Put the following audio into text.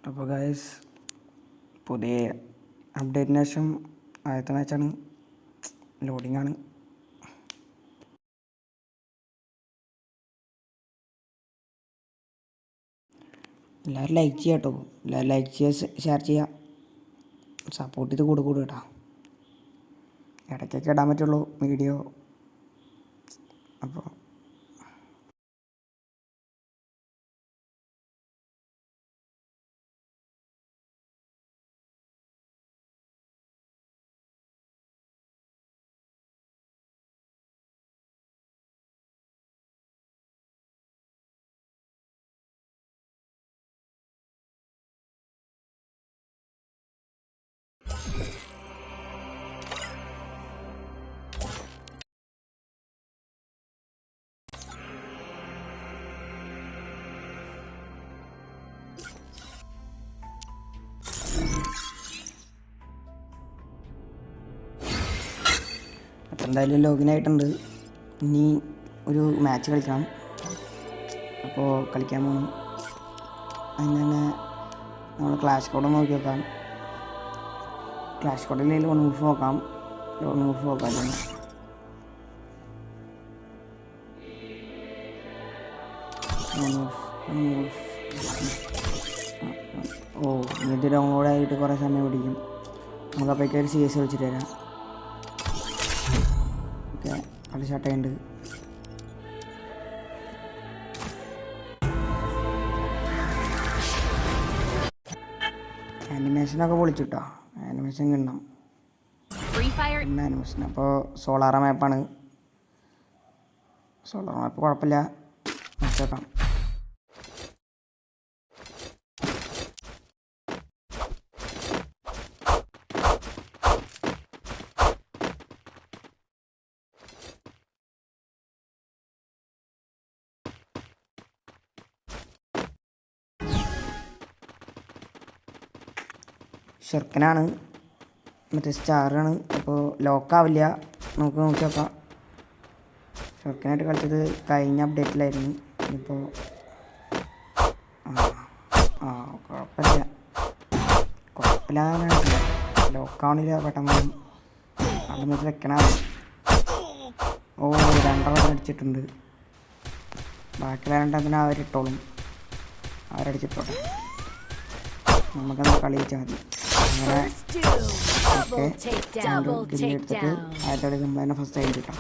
അപ്പോൾ ഗൈസ് പുതിയ അപ്ഡേറ്റിന് ശേഷം ആദ്യത്തെ മാച്ചാണ്. ലോഡിംഗ് ആണ്. എല്ലാവരും ലൈക്ക് ചെയ്യുക കേട്ടോ. എല്ലാവരും ലൈക്ക് ചെയ്യുക, ഷെയർ ചെയ്യുക, സപ്പോർട്ട് ചെയ്ത് കൂടും കേട്ടോ. ഇടയ്ക്കൊക്കെ ഇടാൻ പറ്റുള്ളൂ വീഡിയോ. അപ്പോൾ എന്തായാലും ലോഗിൻ ആയിട്ടുണ്ട്. ഇനി ഒരു മാച്ച് കളിക്കണം. അപ്പോൾ കളിക്കാൻ പോകുന്നു. അതിന് തന്നെ നമ്മൾ ക്ലാഷ് കോഡ് നോക്കി നോക്കാം. ക്ലാഷ് കോഡിൽ ലോൺ ഊഫ് നോക്കാം. ലോൺ ഊഫ് നോക്കാം. ഓ ഇത് ഡൗൺലോഡ് ആയിട്ട് കുറേ സമയം പിടിക്കും. നമുക്കപ്പോഴേക്കും ഒരു CS കളിച്ചിട്ട് തരാം. ഓക്കെ, കളി സ്റ്റാർട്ടായിട്ടുണ്ട്. ആനിമേഷനൊക്കെ പൊളിച്ചിട്ടോ. ആനിമേഷൻ കിട്ടണം. ആനിമേഷൻ അപ്പോൾ സോളാറ മാപ്പാണ്. സോളാർ മാപ്പ് കുഴപ്പമില്ല, നോക്കാം. ഷെർക്കനാണ്, മറ്റേ സ്റ്റാറാണ്. അപ്പോൾ ലോക്കാവില്ല. നമുക്ക് നോക്കി നോക്കാം. ഷെർക്കനായിട്ട് കളിച്ചത് കഴിഞ്ഞ അപ്ഡേറ്റിലായിരുന്നു. ഇപ്പോൾ കുഴപ്പമില്ല ലോക്കാവണില്ല. പെട്ടെന്ന് അവിടെ വെച്ച് വെക്കണമാണ്. ഓ, രണ്ടെണ്ണം അടിച്ചിട്ടുണ്ട്. ബാക്കിയുള്ള രണ്ടെണ്ണത്തിന് അവരിട്ടോളും. അവരടിച്ചിട്ടോട്ടെ. നമുക്കെന്താ കളി വെച്ചാൽ മതി. അങ്ങനെ ഓക്കെ, എടുത്തിട്ട് ആദ്യത്തോടെ നമ്മൾ തന്നെ ഫസ്റ്റ് ആയിട്ട് കിട്ടാം.